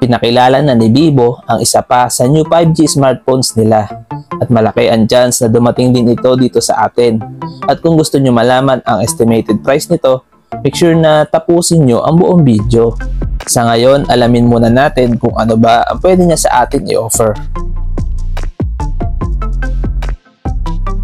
Ipinakilala na ni Vivo ang isa pa sa new 5G smartphones nila at malaki ang chance na dumating din ito dito sa atin. At kung gusto nyo malaman ang estimated price nito, make sure na tapusin nyo ang buong video. Sa ngayon, alamin muna natin kung ano ba ang pwede niya sa atin i-offer.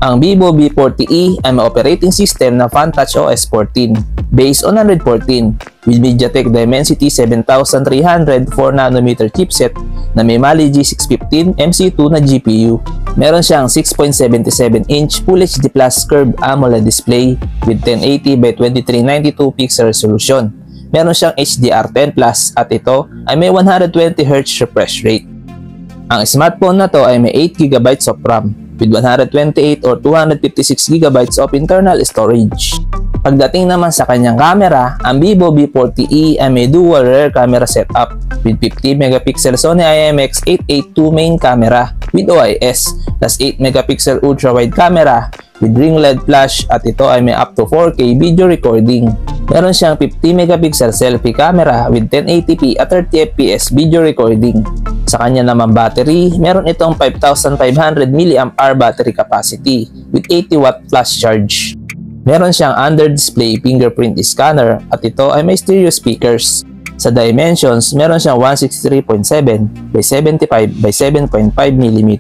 Ang Vivo V40e ay may operating system na FunTouch OS 14 based on Android 14 with MediaTek Dimensity 7300 4nm chipset na may Mali G615 MC2 na GPU. Meron siyang 6.77-inch Full HD Plus curved AMOLED display with 1080 by 2392 pixel resolution. Meron siyang HDR10 Plus at ito ay may 120Hz refresh rate. Ang smartphone na to ay may 8GB of RAM with 128 or 256GB of internal storage. Pagdating naman sa kanyang camera, ang Vivo V40e ay may dual rear camera setup with 50MP Sony IMX882 main camera with OIS plus 8MP ultra-wide camera with ring LED flash at ito ay may up to 4K video recording. Meron siyang 50MP selfie camera with 1080p at 30fps video recording. Sa kanya naman battery, meron itong 5,500 mAh battery capacity with 80W flash charge. Meron siyang under-display fingerprint scanner at ito ay may stereo speakers. Sa dimensions, meron siyang 163.7 by 75 by 7.5mm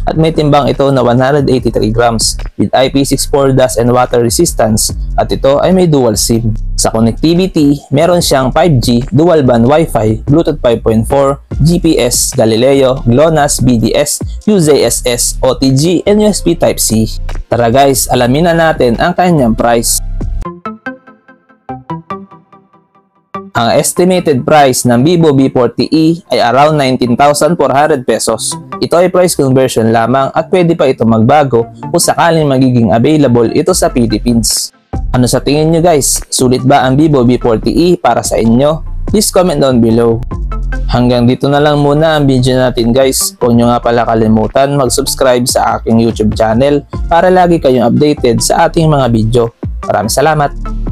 at may timbang ito na 183 grams with IP64 dust and water resistance at ito ay may dual SIM. Sa connectivity, meron siyang 5G, dual band Wi-Fi, Bluetooth 5.4, GPS, Galileo, GLONASS, BDS, UZSS, OTG, and USB Type-C. Tara guys, alamin na natin ang kanyang price. Ang estimated price ng Vivo V40e ay around 19,400 pesos. Ito ay price conversion lamang at pwede pa ito magbago kung sakaling magiging available ito sa Philippines. Ano sa tingin nyo guys? Sulit ba ang Vivo V40e para sa inyo? Please comment down below. Hanggang dito na lang muna ang video natin guys. Huwag nyo nga pala kalimutan mag-subscribe sa aking YouTube channel para lagi kayong updated sa ating mga video. Maraming salamat!